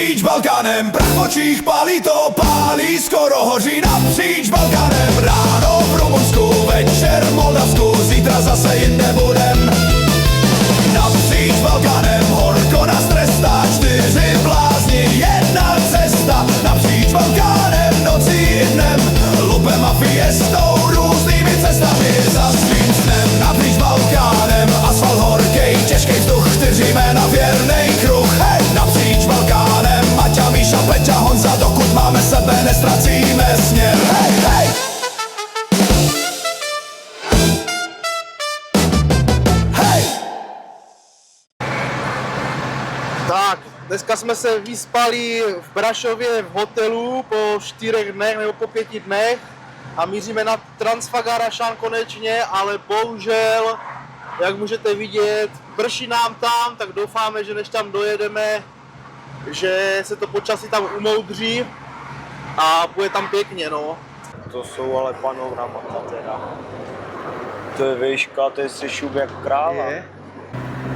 napříč Balkánem. Prach v očích pálí to, pálí, skoro hoří napříč Balkánem. Ráno v Rumunsku, večer v Moldavsku, zítra zase jinde budem. Napříč Balkánem horko nás trestá, 4 blázni, jedna cesta. Napříč Balkánem nocí i dnem, lupem a fiestou, různými cestami. Za svým snem napříč Balkánem, asfalt horkej, těžkej vzduch, 4 jména, věrnej kruh. Hej! Napříč Balkánem, Maťa, Míša, Peťa, Honza, dokud máme sebe, nestracíme směr. Hej, hej! Tak, dneska jsme se vyspali v Brašově v hotelu po 4 dnech nebo po 5 dnech a míříme na Transfagarašan konečně, ale bohužel, jak můžete vidět, prší nám tam, tak doufáme, že než tam dojedeme, že se to počasí tam umoudří a bude tam pěkně, no. To jsou ale panoramata teda. To je výška, to je sešup jak kráva.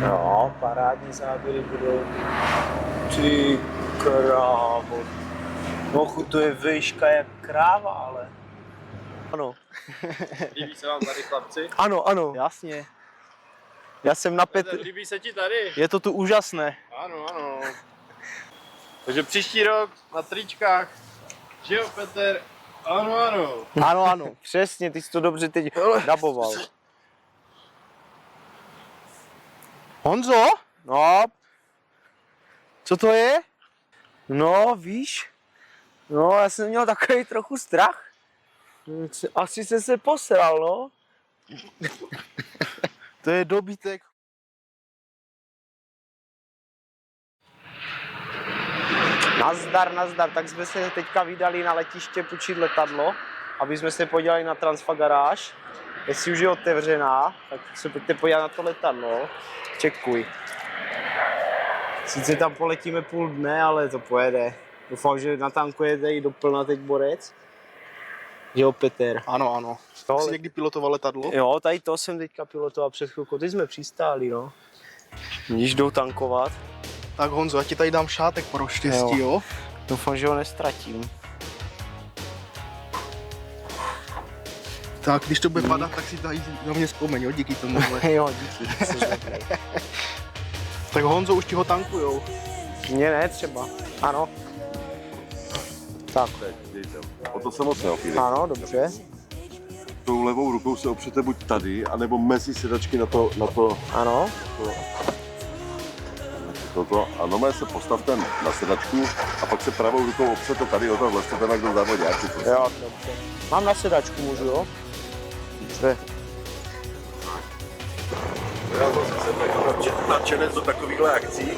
No, parádní záběry budou. Ty krávo. No, to je výška jak kráva, ale. Ano. Líbí se vám tady, chlapci? Ano, ano. Jasně. Já jsem na Líbí se ti tady? Je to tu úžasné. Ano, ano. Takže příští rok na tričkách, že jo, Petr? Ano, ano. Ano, ano, přesně, ty jsi to dobře teď daboval. Honzo? No, Co to je? no, víš, no, já jsem měl takový trochu strach. Asi jsem se posral, no. To je dobytek. Nazdar, nazdar, tak jsme se teďka vydali na letiště půjčit letadlo, aby jsme se podívali na Transfagaráž. Jestli už je otevřená, tak se pojďte podívat na to letadlo. Čekuj. Sice tam poletíme půl dne, ale to pojede. Doufám, že natankujete i doplna teď borec. Jo, Petr. Ano, ano. Jsi někdy pilotoval letadlo? Jo, tady to jsem teďka pilotoval před chvilkou, teď jsme přistáli, no. Když jdou tankovat. Tak Honzo, já ti tady dám šátek pro štěstí, jo? Doufám, že ho nestratím. Tak, když to bude padat, tak si tady na mě vzpomeň, jo? Díky tomu. Jo, díky, jsi dobrý. Tak Honzo, už ti ho tankujou. Mně ne, třeba. Ano. Tak. O to se moc neopírám. Ano, dobře. Tou levou rukou se opřete buď tady, anebo mezi sedačky na to, Ano. toto. A normálně se postavte na sedačku a pak se pravou rukou opřete tady o to, vlastně ten jak do závodňáku. Jo, dobře. Mám na sedačku, můžu, jo? Dobře. Já jsem nadšenec do takovýchhle akcí.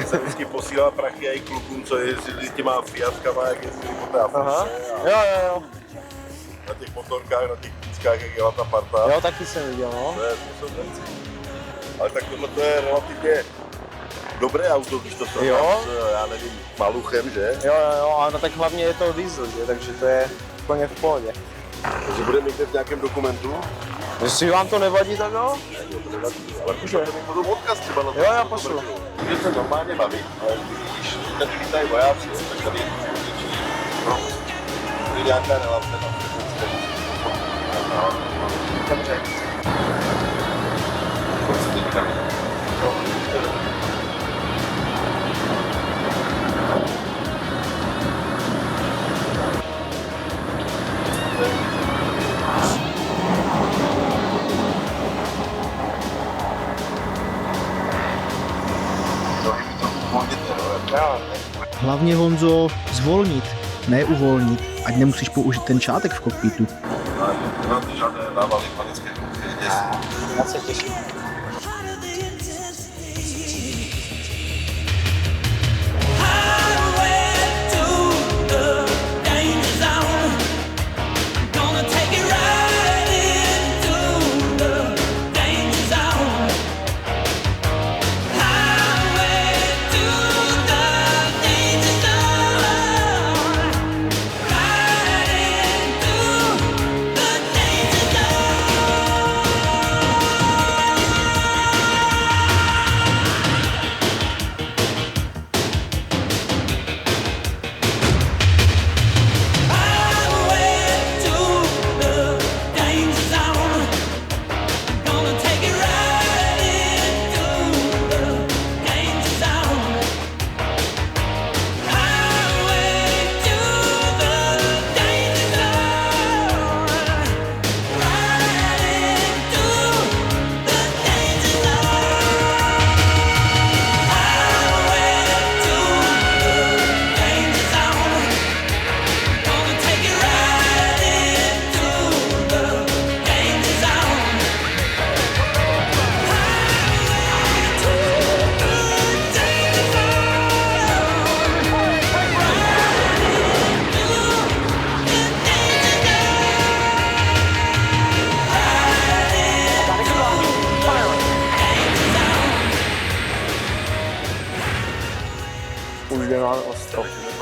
Jsem vždycky posílal prachy i klukům, co jezdili těma Fiatkama, jak jezdili po té Africe. Jo. Na těch motorkách, na těch píckách, jak jela ta parta. Jo, taky jsem viděl, no. To jsou věci. Ale tak tohle to je relativně dobré auto, když to Jo. já nevím, maluchem, že? Jo, a no tak hlavně je to diesel, že? Takže to je úplně v pohodě. Takže bude někde v nějakém dokumentu. Jestli vám to nevadí, tak jo? Ale můžeme mít potom odkaz třeba na to. Jo, já pošlu. Můžete se normálně bavit, ale když tady lítají vojáci, tak tady je nějaká relace na Dobře. Hlavně, Honzo, zvolnit, ne uvolnit, ať nemusíš použít ten šátek v kokpitu. Na ty žádné návaly panické kouky. Já se těším.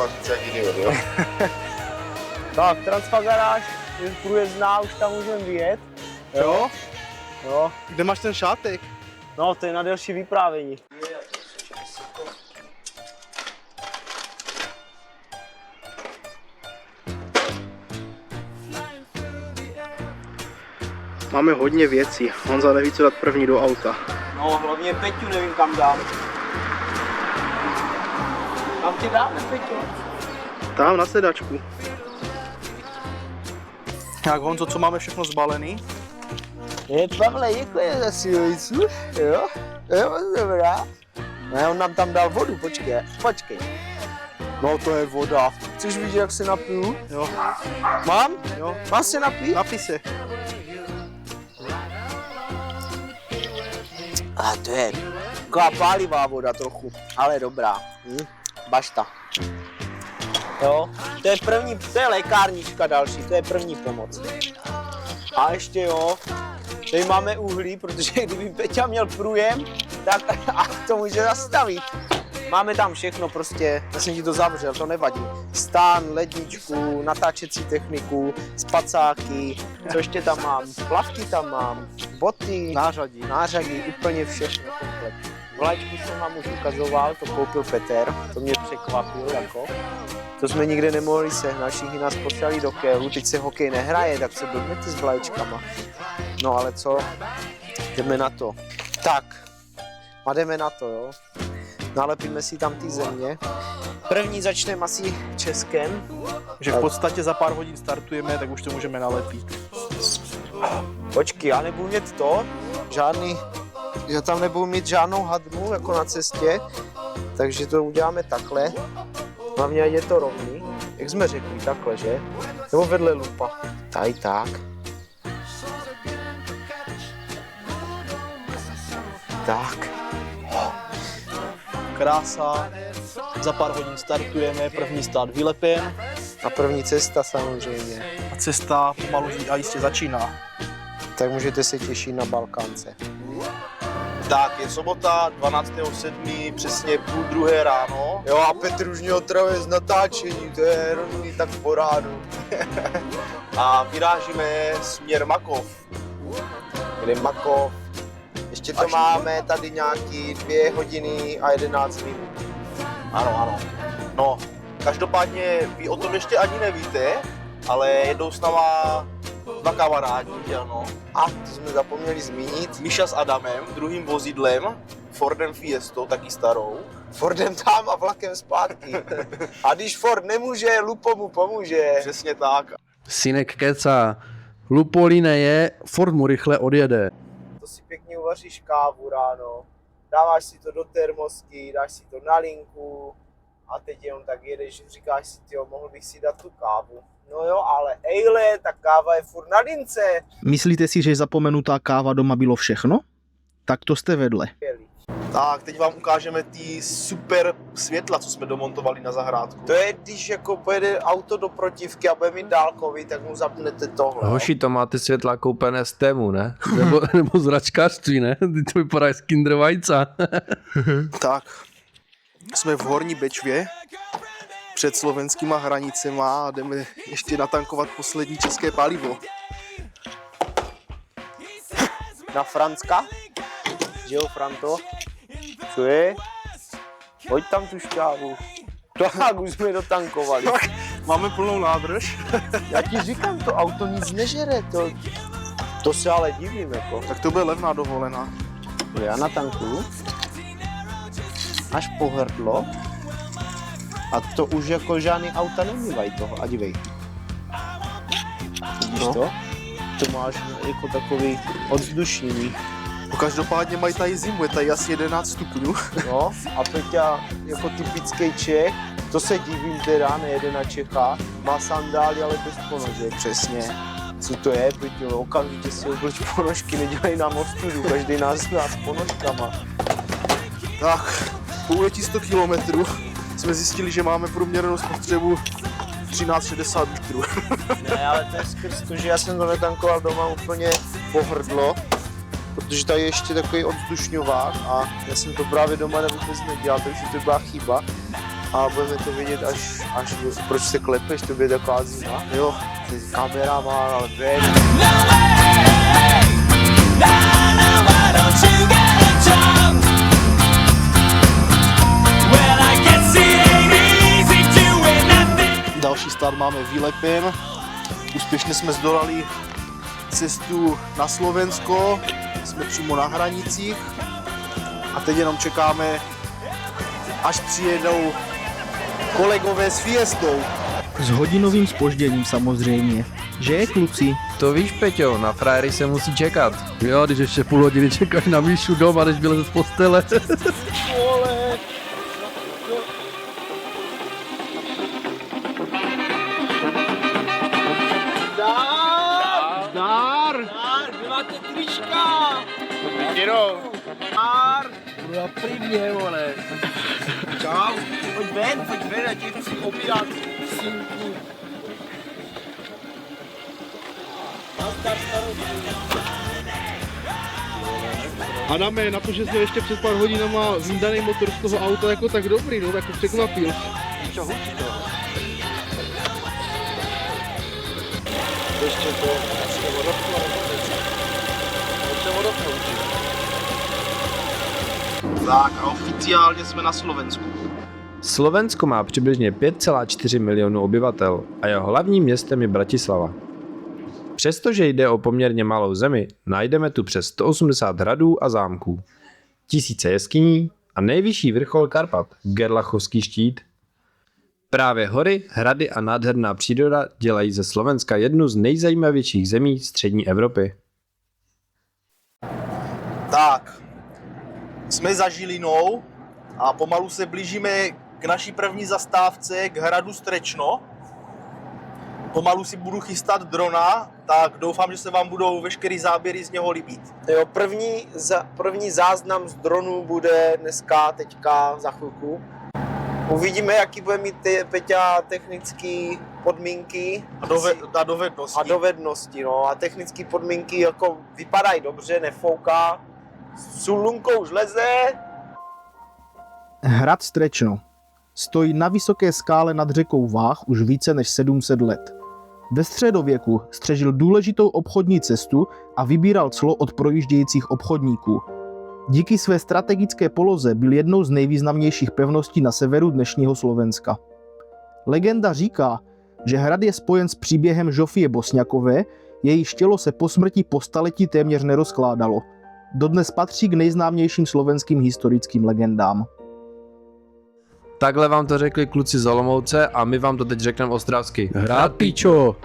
má říct jak idiot, jo? Tak, Transfagaráž je průjezdná, už tam můžeme vyjet. Jo? Jo, Kde máš ten šátek? no to je na delší vyprávění. Máme hodně věcí. Honza neví, co dát první do auta. No, hlavně Peťu nevím kam dám. Kam ti dáme, Peťu? Tam na sedačku. Tak Honzo, co máme všechno zbalený? Je Pavle, děkuji za silnicu, jo? Jo, dobrá. Ne, on nám tam dal vodu, počkej. No to je voda. Chceš vidět, jak se napiju? Jo. Mám? Jo. Mám se napít? Napij se. A to je taková pálivá voda trochu, ale dobrá. Bašta. Jo, to je lékárnička další, to je první pomoc. A ještě jo, tady máme uhlí, protože kdyby Peťa měl průjem, tak a to může zastavit. Máme tam všechno prostě, já jsem ti to zavřel, to nevadí. Stán, ledničku, natáčecí techniku, spacáky, co ještě tam mám, plavky tam mám, boty, nářadí, úplně všechno komplet. Vlajčku jsem vám už ukazoval, to koupil Petr, to mě překvapilo jako. To jsme nikde nemohli sehnat, všichni nás poslali do Kélu, teď se hokej nehraje, tak se blbnete s vlajčkama. No ale co, jdeme na to. Tak, a jdeme na to, jo. Nalepíme si tam ty země. První začneme asi Českem. Že v podstatě za pár hodin startujeme, tak už to můžeme nalepit. Počkej, já nebudu mít to, já tam nebudu mít žádnou hadmu jako na cestě, takže to uděláme takhle. Hlavně ať je to rovný, jak jsme řekli, takhle, že? Nebo vedle lupa. Tady tak. Tak. Krása. Za pár hodin startujeme, první stát vylepen. A první cesta samozřejmě. A cesta pomalu a jistě začíná. Tak můžete se těšit na Balkánce. Tak, je sobota 12.7. přesně 12:30 ráno. Jo a Petr už mě otravuje z natáčení, to je rovný tak po ránu. A vyrážíme směr Makov. Kde Makov. Ještě to máme tady nějaký 2 hodiny a 11 minut. Ano. No, každopádně vy o tom ještě ani nevíte, ale jedou s náma 2 kamarádi, ano. A to jsme zapomněli zmínit. Míša s Adamem, druhým vozidlem, Fordem Fiestou, taky starou. Fordem tam a vlakem zpátky. A když Ford nemůže, Lupo mu pomůže. Přesně tak. Synek kecá, Lupoli neje, Ford mu rychle odjede. To si pěkně uvaříš kávu ráno, dáváš si to do termosky, dáš si to na linku a teď jenom tak jedeš, říkáš si, tyjo, mohl bych si dát tu kávu. No jo, ale ejle, ta káva je furt na lince. Myslíte si, že zapomenutá káva doma bylo všechno? Tak to jste vedle. Tak, teď vám ukážeme ty super světla, co jsme domontovali na zahrádku. To je, když jako pojede auto do protivky a bude mít dálkový, tak mu zapnete tohle. Hoši, to máte světla koupené z Tému, ne? Nebo z račkářství, ne? Ty to vypadá z Kinder vajca. Tak, jsme v Horní Bečvě, před slovenskýma hranicema a jdeme ještě natankovat poslední české palivo. Na Franska? Že jo, Franto? Co je? Pojď tam tu šťávu. Tak, už jsme dotankovali. Máme plnou nádrž. Já ti říkám, to auto nic nežere, to se ale divím jako. Tak to bude levná dovolená. Já natankuju. Až po hrdlo. A to už jako žádný auta nemývají toho. A dívej. Vidíš to? To máš jako takový ovzdušnění. No, každopádně mají tady zimu, je tady asi 11 stupňů. No a Peťa jako typický Čech, to se divím teda, nejede na Čecha, má sandály, ale bez ponožek. Přesně. Co to je, Peťo? Okamžitě si obleč ponožky, nedělej nám ostudu, každý nás s ponožkama. Tak, po ujetí 100 km jsme zjistili, že máme průměrnou spotřebu 1360 litrů. Ne, ale to je skrz to, že já jsem to netankoval doma úplně po hrdlo, protože tady je ještě takový ovzdušňovák a já jsem to právě doma vůbec nedělal, takže to byla chyba. a budeme to vidět až proč se klepeš, to bude taková zima. Jo, kamera má, ale ven. Další start máme vylepen. Úspěšně jsme zdolali cestu na Slovensko. Jsme přímo na hranicích. A teď jenom čekáme, až přijedou kolegové s Fiestou. S hodinovým zpožděním samozřejmě. Že, kluci? To víš, Peťo, na frajery se musí čekat. Jo, když ještě půl hodiny čekáš na Míšu doma, než vyleze z postele. Adame, na to, že jsi ještě před pár hodinama vyndaný motor z toho auta jako tak dobrý, no, tak to překvapil. Tak a oficiálně jsme na Slovensku. Slovensko má přibližně 5,4 milionu obyvatel a jeho hlavním městem je Bratislava. Přestože jde o poměrně malou zemi, najdeme tu přes 180 hradů a zámků, tisíce jeskyní a nejvyšší vrchol Karpat, Gerlachovský štít. Právě hory, hrady a nádherná příroda dělají ze Slovenska jednu z nejzajímavějších zemí střední Evropy. Tak, jsme za Žilinou a pomalu se blížíme k naší první zastávce, k hradu Strečno. Pomalu si budu chystat drona, tak doufám, že se vám budou veškerý záběry z něho líbit. Jo, první záznam z dronu bude dneska, teďka, za chvilku. Uvidíme, jaký bude mít Peťa technické podmínky A dovednosti. A dovednosti, no. A technické podmínky jako vypadají dobře, nefouká. S lunkou žleze. Hrad Strečno stojí na vysoké skále nad řekou Váh už více než 700 let. Ve středověku střežil důležitou obchodní cestu a vybíral clo od projíždějících obchodníků. Díky své strategické poloze byl jednou z nejvýznamnějších pevností na severu dnešního Slovenska. Legenda říká, že hrad je spojen s příběhem Žofie Bosňakové, jejíž tělo se po smrti po staletí téměř nerozkládalo. Dodnes patří k nejznámějším slovenským historickým legendám. Takhle vám to řekli kluci z Olomouce a my vám to teď řekneme ostravsky. Hrad píčo!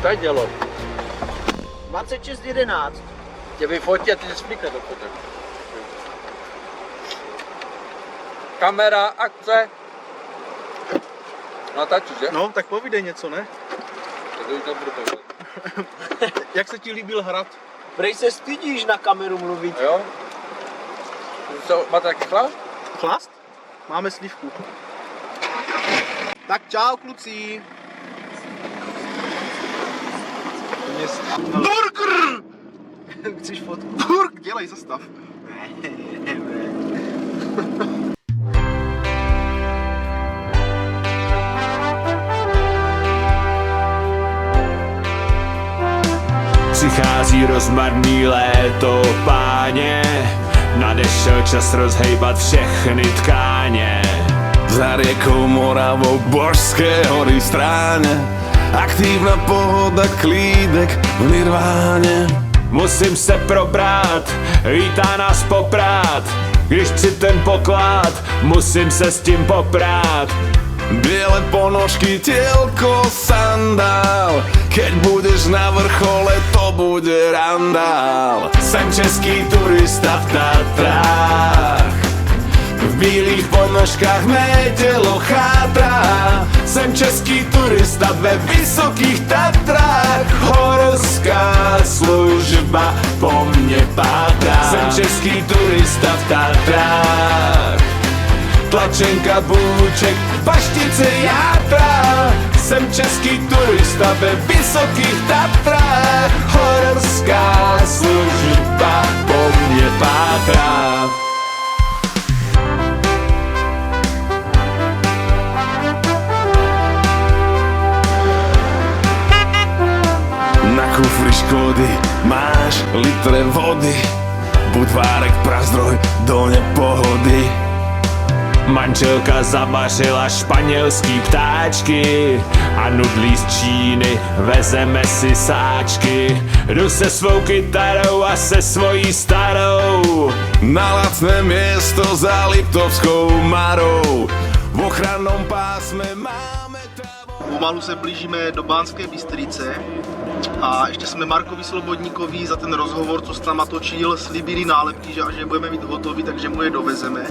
tady dělo? 26:11. Tě vyfotí a ty nesmíkne do fotek. Kamera, akce. Natáčíš, že? No, tak povídej něco, ne? Tak už nebudu povídat. Jak se ti líbil hrad? Prej se stydíš na kameru mluvit. Jo? Co, máte taky chlast? Chlast? Máme slívku. Tak čau, kluci. Burger! Chceš fotku? Burg, dělej, zastav. Přichází rozmarný léto, páně, nadešel čas rozhejbat všechny tkáně. Za riekou Moravou božské hory stráně, aktívna pohoda, klídek v nirváně. Musím se probrat, vítá nás Poprad. Když chci ten poklad, musím se s tím poprát. Biele ponožky, tielko, sandál, keď budeš na vrchole, to bude randál. Jsem český turista v Tatrách, v bílých ponožkách mé tělo chátrá. Jsem český turista ve vysokých Tatrách, horská služba po mně pátrá. Jsem český turista v Tatrách, tlačenka, bůček, paštice, játra. Jsem český turista ve vysokých Tatrách, horská služba po mně pátrá. Na kufri Škody máš litre vody, Budvárek, Prazdroj, do nepohody. Manželka zavařila španělský ptáčky a nudlí z Číny vezeme si sáčky. Jdu se svou kytarou a se svojí starou Na lacné miesto za Liptovskou Marou, v ochrannom pásme máme Pomalu se blížíme do Banské Bystrice a ještě jsme Markovi Slobodníkovi za ten rozhovor, co s náma točil, slíbili nálepky, že až je budeme mít hotový, takže mu je dovezeme.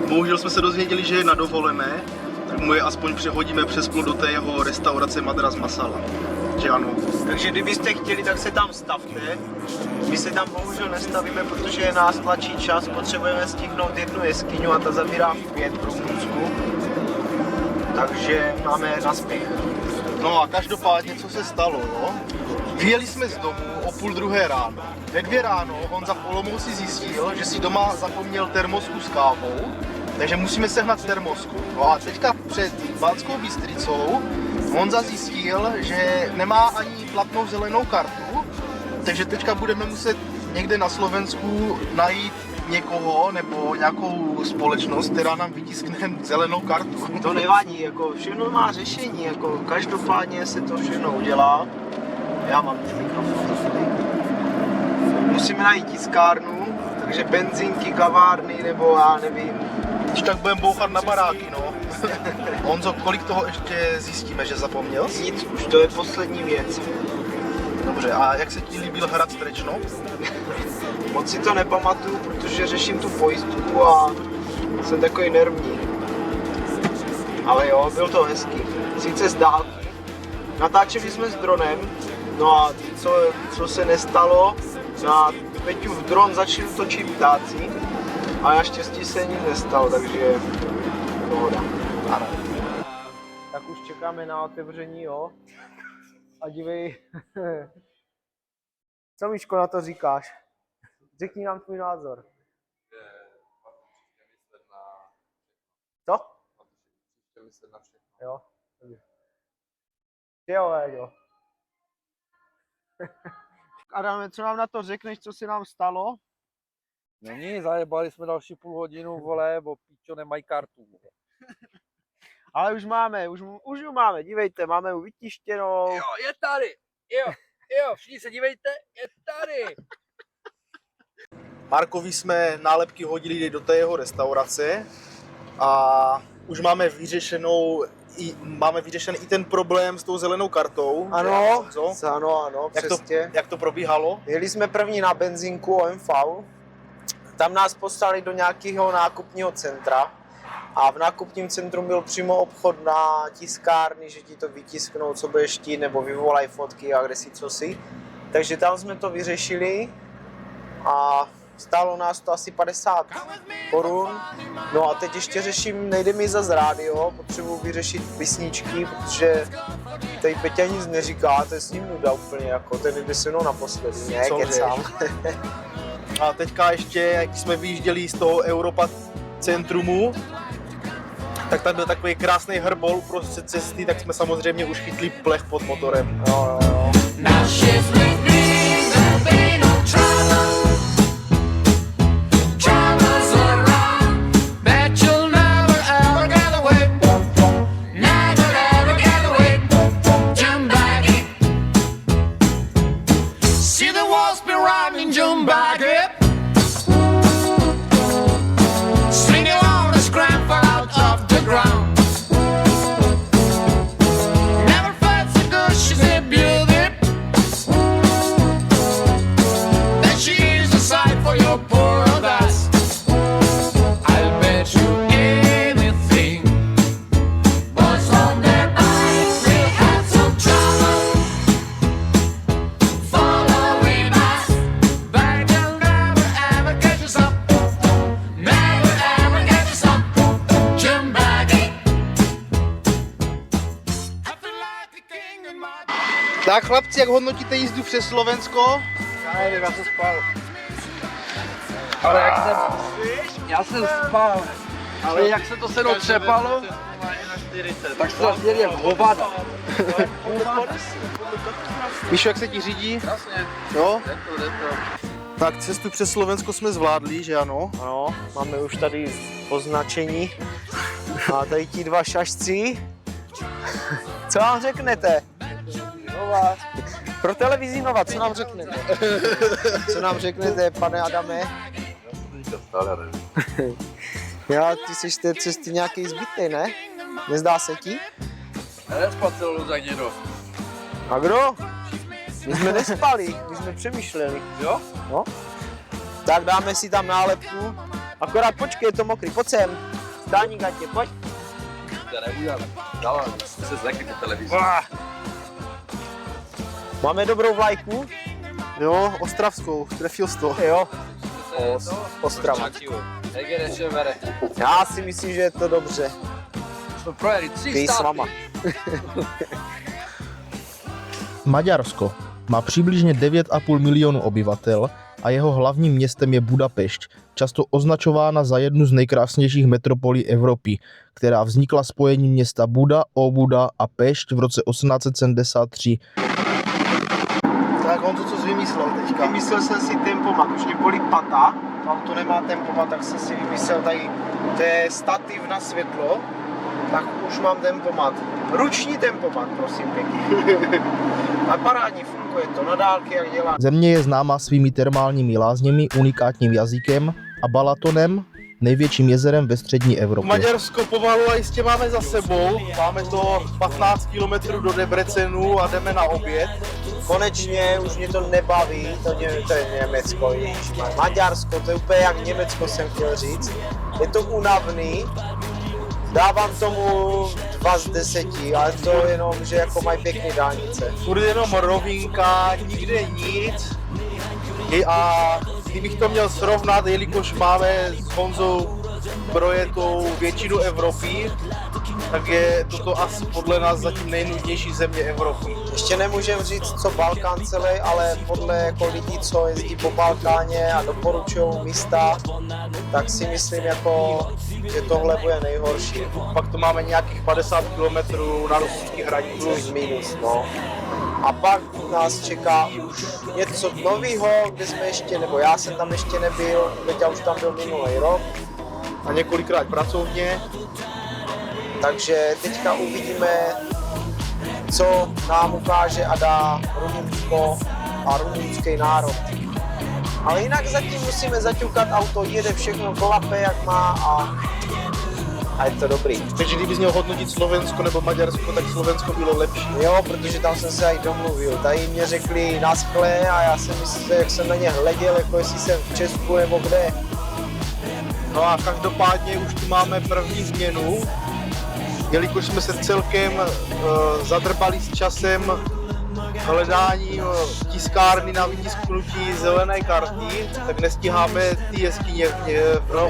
Bohužel jsme se dozvěděli, že je na dovolené, tak mu je aspoň přehodíme přes plot do té jeho restaurace Madras Masala. Že ano. Takže kdybyste chtěli, tak se tam stavte. My se tam bohužel nestavíme, protože nás tlačí čas, potřebujeme stihnout jednu jeskyňu a ta zabírá 5 v Rumunsku. Takže máme naspěch. No a každopádně, co se stalo, no? Vyjeli jsme z domu o 1:30 ráno. Ve 2 ráno Honza v Olomouci zjistil, že si doma zapomněl termosku s kávou, takže musíme sehnat termosku. No a teďka před Banskou Bystricou Honza zjistil, že nemá ani platnou zelenou kartu, takže teďka budeme muset někde na Slovensku najít někoho nebo nějakou společnost, která nám vytiskne zelenou kartu. To nevadí, jako všechno má řešení, jako každopádně se to všechno udělá. Já mám ten mikrofon za chvíli. Musíme najít tiskárnu, takže benzínky, kavárny nebo já nevím. Když tak budeme bouchat na baráky, no. Honzo, kolik toho ještě zjistíme, že zapomněl? Nic, už to je poslední věc. Dobře, a jak se ti líbil hrad Strečno? Moc si to nepamatuju, protože řeším tu pojistku a jsem takový nervní. Ale jo, byl to hezký. Sice z dálky. Natáčeli jsme s dronem, no a co se nestalo, na Peťův dron začali točit ptáci a naštěstí se nic nestalo, takže pohoda. Tak už čekáme na otevření, jo. A dívej, co Míško na to říkáš? Řekni nám tvůj názor. Co? Jo. Jo. Adame, co nám na to řekneš, co se nám stalo? Není, zajebali jsme další půl hodinu, vole, bo píčo nemají kartu. Ale už máme, už ji máme, dívejte, máme ji vytištěnou. Jo, je tady, jo, všichni se dívejte, je tady. Markovi jsme nálepky hodili do té jeho restaurace a už máme vyřešenou máme vyřešen i ten problém s tou zelenou kartou. Ano, Co? ano, přesně. Jak to probíhalo? Jeli jsme první na benzínku OMV, tam nás poslali do nějakého nákupního centra a v nákupním centru byl přímo obchod na tiskárny, že ti to vytisknou, co budeš chtít, nebo vyvolají fotky a kde si co si. Takže tam jsme to vyřešili a stálo nás to asi 50 korun. No a teď ještě řeším, nejde mi zas rádio, potřebuji vyřešit písničky, protože tady Peťa nic neříká, to je s ním nuda úplně, jako ten jde se mnou naposledy, ne, Co kecám. A teďka ještě, jak jsme vyjížděli z toho Europa centrumu, tak tam byl takový krásný hrbol uprostřed cesty, tak jsme samozřejmě už chytli plech pod motorem. Jo. Now she's with me, there'll be no trouble. Trouble's around, bet you'll never ever get away. Never ever get away. Jump back in. See the walls be running, jump back in. Swing along the scramble out of the ground. Never felt so good, she's a beauty. That she is a sight for your poor old eyes. I'll bet you anything. Boys on their bikes, they had some trouble. Following us, but they'll never ever catch us up. Never ever catch us up. Jump back in. I feel like a king in my. Tak chlapci, jak hodnotíte jízdu přes Slovensko? Já nevím, já jsem spal. Ale jak jsem... Já jsem spal. Ale jak se to se mnou třepalo, tak se nás měli jak hovada. Víš, jak se ti řídí? Krásně. Jo? Jde to. Tak cestu přes Slovensko jsme zvládli, že ano? Ano, máme už tady označení. A tady ti dva šašci. Co nám řeknete? Nova. Pro televizi Nova, co nám řeknete? Co nám řeknete, pane Adame? Já, ty jsi té cesty nějaký zbytej, ne? Nezdá se ti? Já nespal celou noc jak někdo. A kdo? My jsme nespali, my jsme přemýšleli. Jo? No. Tak dáme si tam nálepku. Akorát počkej, je to mokrý, pojď sem. Stání, Gatě, pojď. To neuděláme. Dávám, se zlekli po televizi. Máme dobrou vlajku? Jo, ostravskou, trefil jsi to. Jo. Ostrava. Jak je nešel vere. Já si myslím, že je to dobře. Jsme projeli 3 Ty s státy. váma. Maďarsko má přibližně 9,5 milionu obyvatel a jeho hlavním městem je Budapešť, často označována za jednu z nejkrásnějších metropolí Evropy, která vznikla spojením města Buda, Óbuda a Pešť v roce 1873. Tak Honzo, co jsi vymyslel teďka? Vymyslel jsem si tempomat, už mě bolí pata, auto nemá tempomat, tak jsem si vymyslel tady, to je stativ na světlo, tak už mám tempomat. Ruční tempomat, prosím pěkně. A parádně funguje to na dálky, jak dělá. Země je známá svými termálními lázněmi, unikátním jazykem a Balatonem, největším jezerem ve střední Evropě. Maďarsko pomalu a jistě máme za sebou. Máme to 15 km do Debrecenu a jdeme na oběd. Konečně už mě to nebaví, to je Německo, ježišmar. Maďarsko, to je úplně jak Německo, jsem chtěl říct. Je to únavný, dávám tomu 2 z 10, ale to jenom, že jako mají pěkné dálnice. Furt jenom rovinka, nikde nic. A kdybych to měl srovnat, jelikož máme s Honzou projetou většinu Evropy, tak je toto asi podle nás zatím nejnudnější země Evropy. Ještě nemůžem říct, co Balkán celý, ale podle jako lidí, co jezdí po Balkáně a doporučují místa, tak si myslím, jako, že tohle bude nejhorší. Pak to máme nějakých 50 km na ruské hranice. Plus minus, no. A pak nás čeká už něco nového, kde jsme ještě, nebo já jsem tam ještě nebyl, Peťa už tam byl minulý rok. A několikrát pracovně. Takže teďka uvidíme, co nám ukáže a dá Rumunsko a rumunský národ. Ale jinak zatím musíme zaťukat auto, jede všechno kolape jak má a a je to dobrý. Takže kdybys měl hodnotit Slovensko nebo Maďarsko, tak Slovensko bylo lepší. Jo, protože tam jsem se aj domluvil. Tady mě řekli na skle a já jsem myslel, jak jsem na ně hleděl, jako jestli jsem v Česku nebo kde. No a každopádně už tu máme první změnu, jelikož jsme se celkem zadrbali s časem hledáním tiskárny na vytisknutí zelené karty, tak nestíháme ty jeskyně. No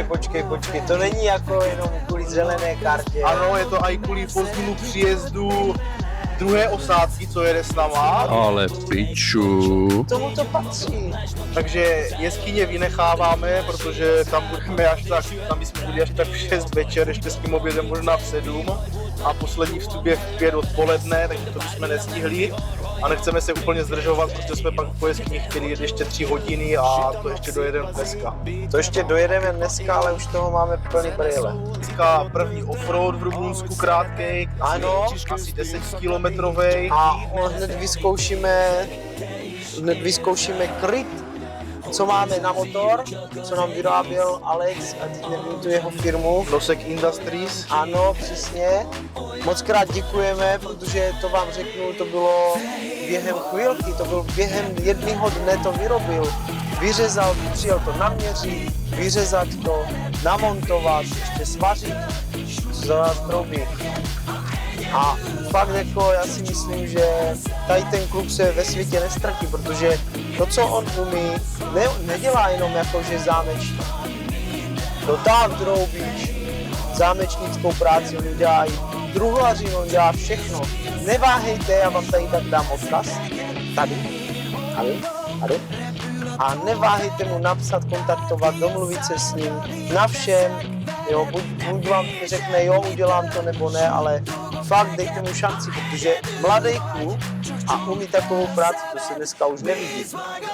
počkej, to není jako jenom kvůli zelené kartě. Ano, je to i kvůli pozdnímu příjezdu druhé osádky, co jede s náma. Ale piču. Tomu to patří. Takže jeskyně vynecháváme, protože tam budeme tam bychom byli až tak v 6 večer, ještě s tím obědem možná v 7 a poslední vstup je v 5 odpoledne, takže to bychom nestihli a nechceme se úplně zdržovat, protože jsme pak po jeskyni chtěli jet ještě 3 hodiny a to ještě dojedeme dneska. To ještě dojedeme dneska, ale už toho máme plný brýle. Dneska první offroad v Rumunsku krátkej, ano, asi 10 kilometrovej. A hned vyzkoušíme kryt, co máme na motor, co nám vyráběl Alex, a teď nevím tu jeho firmu. Nosek Industries. Ano, přesně. Moc krát děkujeme, protože to vám řeknu, to bylo během chvílky, to byl během jednoho dne to vyrobil. Vyřezal, přijel to naměřit, vyřezat to, namontovat, ještě svařit, co za vás troubí. A fakt jako já si myslím, že tady ten kluk se ve světě nestratí, protože to, co on umí, nedělá jenom jako, že zámečník. Dotám troubíč, zámečnickou práci, on dělá i druhlařinu, on dělá všechno. Neváhejte, já vám tady tak dám odkaz. Tady. A neváhejte mu napsat, kontaktovat, domluvit se s ním na všem. Jo, buď vám řekne, jo, udělám to nebo ne, ale fakt dejte mu šanci, protože mladý kluk a umí takovou práci, to se dneska už nevidí.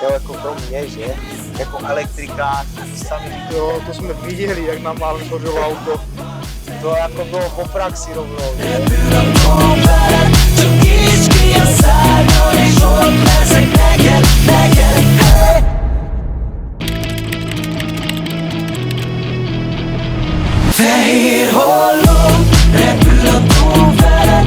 Jo, jako pro mě, že? Jako elektrikář, sami vidíte. Jo, to jsme viděli, jak nám málem hořelo auto. To jako bylo po praxi rovnou. Fehér holló, repül a tó veled,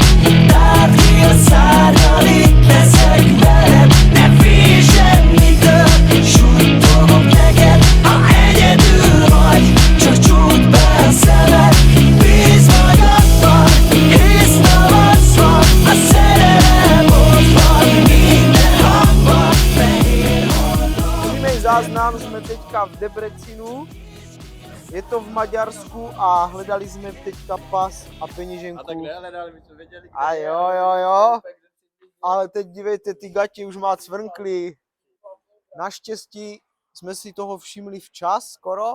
tárgyél szárnyal, itt leszek veled. Ne félj semmitől, suttogok neked, ha egyedül vagy, csak csukd be a szemed. Bízz magadban, hisz tavasz van, a szerelem ott van, minden hangban. Fehér holló. Přímý záznam, jsme teďka v Debrecinu. Je to v Maďarsku a hledali jsme teďka pas a peněženku. A tak nehledali, my jsme věděli, A jo. Ale teď dívejte, ty gati už má cvrnkly. Naštěstí jsme si toho všimli včas skoro.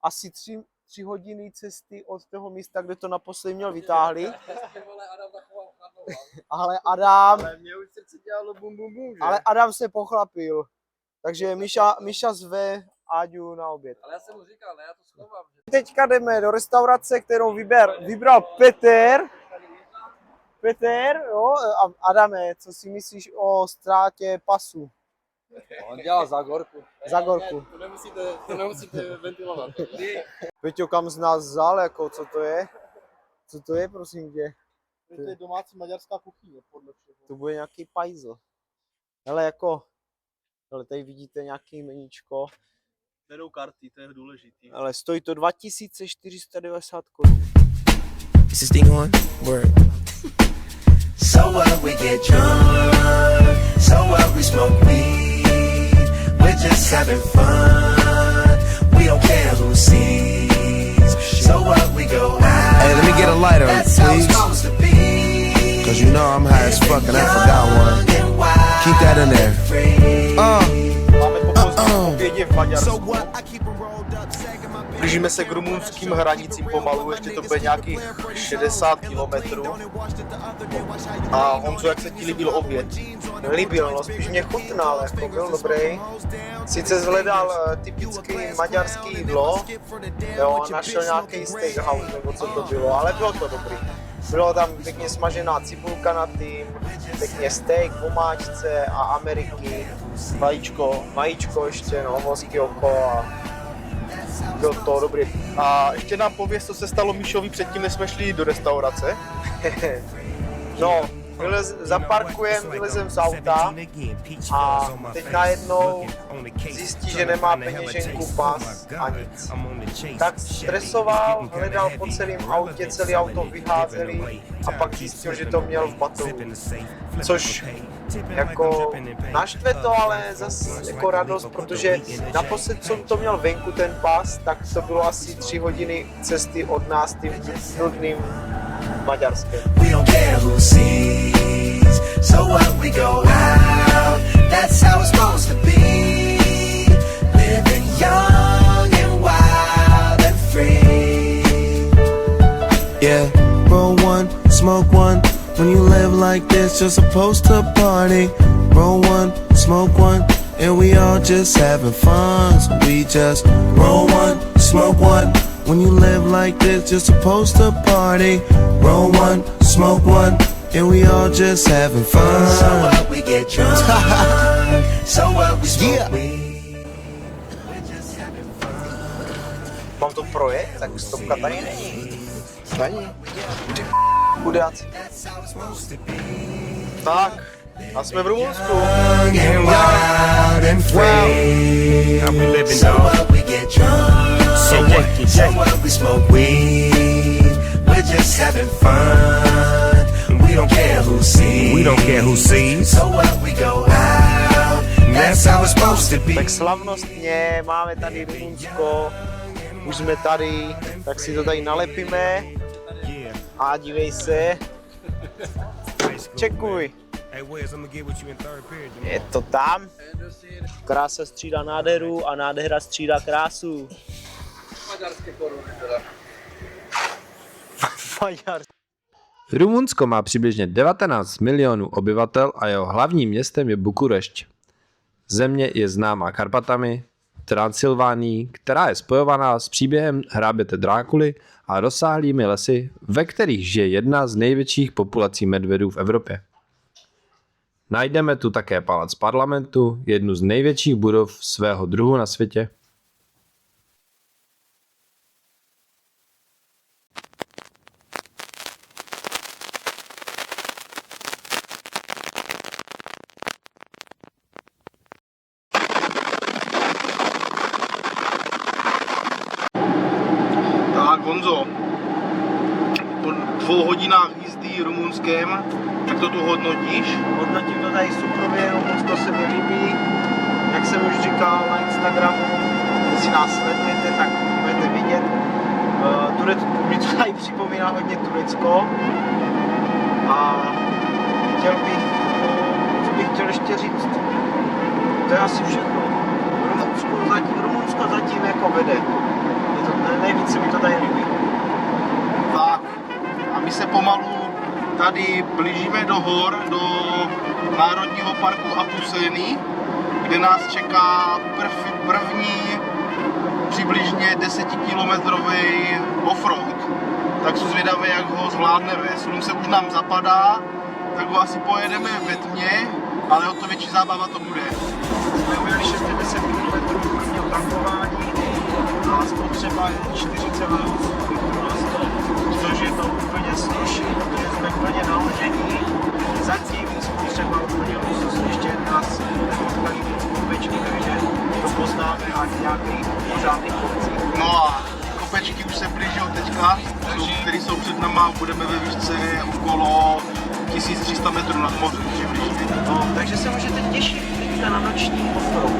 Asi 3 hodiny cesty od toho místa, kde to naposledy měl, vytáhli. Ale Adam... Ale mě už srdce dělalo bum bum bum, že? Ale Adam se pochlapil. Takže Míša zve Áďu na oběd. Ale já jsem mu říkal, ne, já to schovám. Teďka jdeme do restaurace, kterou vybral Peter. Peter, jo, a Adame, co si myslíš o ztrátě pasu? On dělal za gorku. Za gorku. To nemusíte ventilovat. Peťo, kam z nás vzal, jako, co to je? Co to je, prosím tě? To je domácí maďarská kuchyně, podle všeho. To bude nějaký pajzl. Hele, jako, hele, tady vidíte nějaký meníčko. Berou karty, to je důležitý. Ale stojí to 2490 korun. Is this thing on? Word. So what, we get drunk. So what, we smoke weed. We're just having fun. We don't care who sees. So what, we go out. Hey, let me get a lighter, That's how it's please. supposed to be. Cause you know I'm high as fuck and I forgot one. Keep that in there. Máme po pozdním obědě v Maďarsku. Blížíme se k rumunským hranicím pomalu, ještě to bude nějakých 60 kilometrů. A Honzo, jak se ti líbil oběd? Líbil, no spíš mě chutnal, jako byl dobrý. Sice zhledal typický maďarský jídlo, jo, našel nějaký steakhouse nebo co to bylo, ale bylo to dobrý. Bylo tam pěkně smažená cibulka na tým, pěkně steak v omáčce a Ameriky, vajíčko ještě, no, mozky oko a Byl to dobrý. A ještě nám pověz, co se stalo Míšovi předtím, než jsme šli do restaurace. No, vylezem z auta a teď najednou zjistí, že nemá peněženku, pas a nic. Tak stresoval, hledal po celém autě, celé auto vyházeli a pak zjistil, že to měl v batohu. Což jako naštve to, ale zase jako radost, protože naposled, co to měl venku ten pas, tak to bylo asi 3 hodiny cesty od nás tím nudným Maďarskem. We don't care who sees, so what we go out, that's how it's supposed to be. Living young and wild and free. Yeah, roll one, smoke one. When you live like this, you're supposed to party. Roll one, smoke one, and we all just having fun. So we just roll one, smoke one. When you live like this, you're supposed to party. Roll one, smoke one, and we all just having fun. So what we get drunk, so what we smoke weed. We're just having fun. Mám to projet, tak stopka tady není. Není. Chudáci. Tak, a jsme v Rumunsku. Young and wild and free. How we living, So dog? what we get drunk, so what we smoke weed. We're just having fun. We don't care who sees. We don't care who sees. So what we go out, that's how it's supposed to be. Tak slavnostně máme tady Rumunsko, už jsme tady, tak si to tady nalepíme a dívej se, čekuj, je to tam, krása střídá nádheru a nádhera střídá krásu. Maďarské koruny teda. Rumunsko má přibližně 19 milionů obyvatel a jeho hlavním městem je Bukurešť. Země je známá Karpatami, Transylvánií, která je spojovaná s příběhem hraběte Drákuly a rozsáhlými lesy, ve kterých žije jedna z největších populací medvědů v Evropě. Najdeme tu také palác parlamentu, jednu z největších budov svého druhu na světě. Tak Honzo, po 2 hodinách jízdy Rumunskem, jak to tu hodnotíš? Hodnotím to tady suprově, Rumunsko se mi líbí, jak jsem už říkal na Instagramu, jestli nás sledujete, tak budete vidět. Mi to tady připomíná hodně Turecko a co bych chtěl ještě říct, to je asi všechno. Rumunsko zatím jako vede, je to, nejvíc se mi to tady líbí. Tak, a my se pomalu tady blížíme do hor, do Národního parku Apuseni, kde nás čeká první přibližně 10-kilometrový offroad. Tak jsem zvědavý, jak ho zvládneme. Slunce už nám zapadá, tak ho asi pojedeme ve tmě, ale o to větší zábava to bude. Jsme ujeli 610 km prvního tankování a spotřeba je 40 minut, což je to úplně sluší, protože jsme úplně naložení. Zatím spotřeba úplně luxus, ještě nás nepotkali kopečky, takže to poznáme a nějakých pořádných kopcích. No a kopečky už se blíží teďka, které jsou před náma, budeme ve výšce okolo 1300 metrů nad mořem přibližně. No, takže se můžete těšit teďka na noční offroad.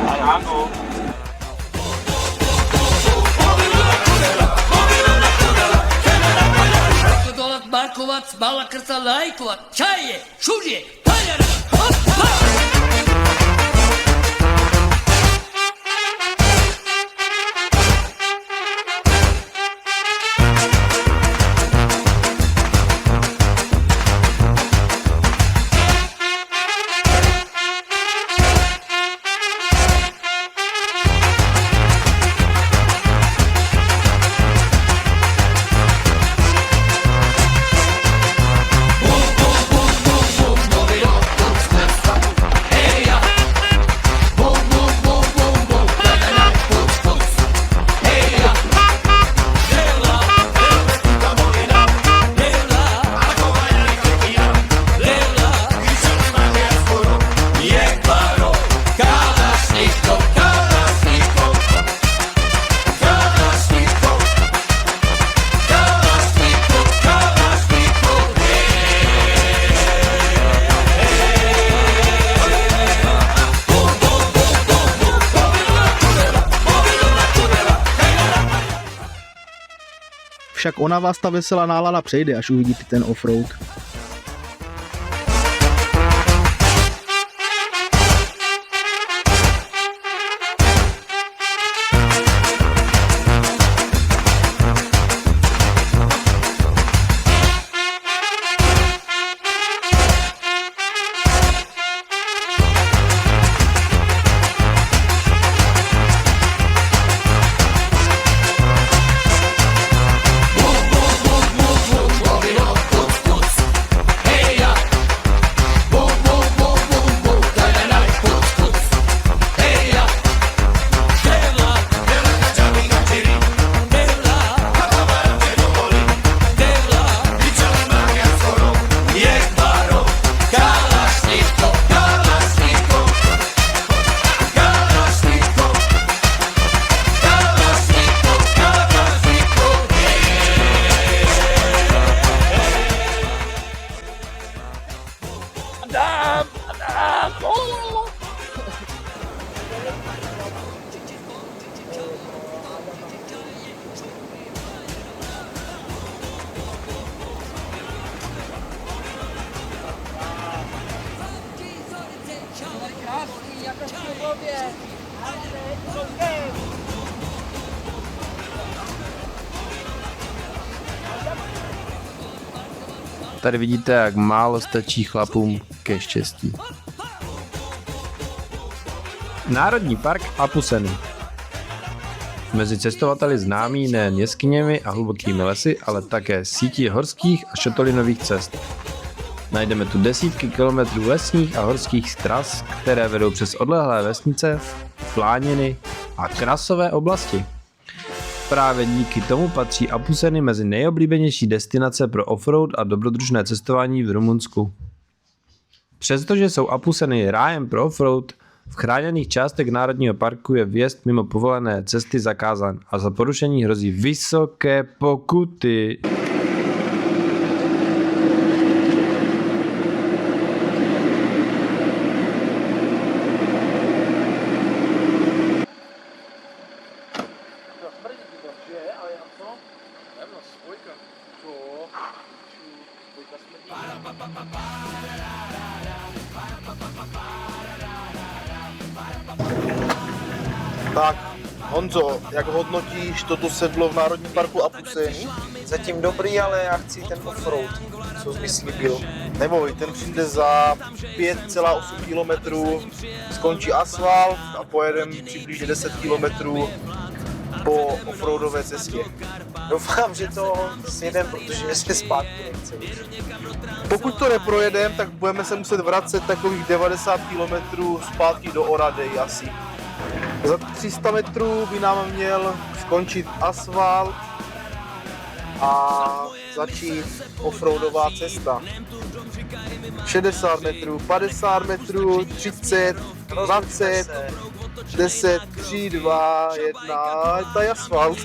Ale ano. Dolat, barkovat, bala krca, lajkovat, čaje, šuže, paljara, hop, hop! Však ona vás ta veselá nálada přejde, až uvidíte ten offroad. Tady vidíte, jak málo stačí chlapům ke štěstí. Národní park Apuseny. Mezi cestovateli známý nejen jeskyněmi a hlubokými lesy, ale také sítí horských a šotolinových cest. Najdeme tu desítky kilometrů lesních a horských tras, které vedou přes odlehlé vesnice, plániny a krasové oblasti. Právě díky tomu patří Apuseny mezi nejoblíbenější destinace pro offroad a dobrodružné cestování v Rumunsku. Přestože jsou Apuseny rájem pro offroad, v chráněných částech národního parku je vjezd mimo povolené cesty zakázán a za porušení hrozí vysoké pokuty. Tak, Honzo, jak hodnotíš toto sedlo v Národním parku Apuseny? Zatím dobrý, ale já chci ten offroad, co jsi mi slíbil. Neboj, ten přijde za 5,8 km, skončí asfalt a pojedeme přibližně 10 km po offroadové cestě. Doufám, že to sjedem, protože se zpátky nechce. Pokud to neprojedeme, tak budeme se muset vracet takových 90 km zpátky do Oradej asi. Za 300 metrů by nám měl skončit asfalt a začít offroadová cesta. 60 metrů, 50 metrů, 30, 20, 10, 3, 2, 1, to je asfalt.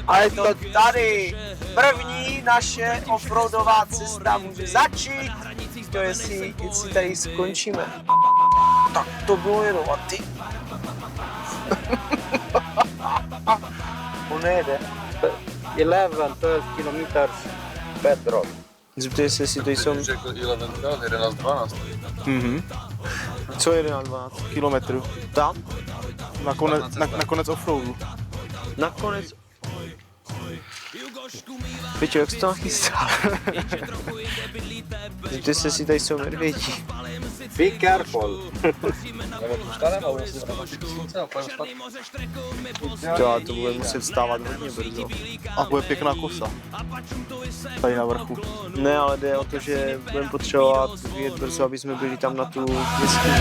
A je to tady, první naše offroadová cesta může začít, to jestli tady skončíme. Tak to bylo jenom a ty. On nejede. 11, 12 kilometers. Petro. Zeptej se, jestli to jsou... Řekl 11, 12. Co 11, 12 kilometrů? Tam? Nakonec offroadu. Nakonec... Pičo, jak jsi to nachystal? Zeptej se, jestli tady jsou medvědi. Be careful. To bude muset stávat hodně brzo. A bude pěkná kosa. Tady na vrchu. Ne, ale jde o to, že budeme potřebovat vyjet brzo, aby jsme byli tam na tu jeskyni.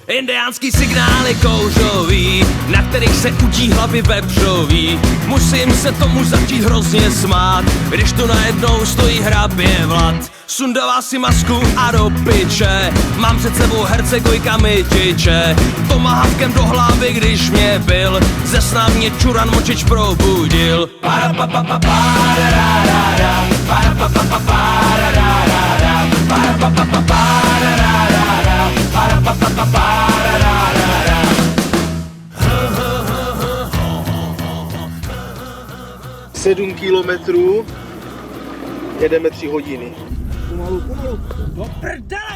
Indiánský signály kouřový, na kterých se udí hlavy vepřový. Musím se tomu začít hrozně smát, když tu najednou stojí hrabě Vlad. Sundává si masku a do piče, mám před sebou Hercegojka mi tyče. Tomahawkem do hlavy, když mě byl, ze sna mě čuran močič probudil. Sedm kilometrů, jedeme 3 hodiny. Do prdele!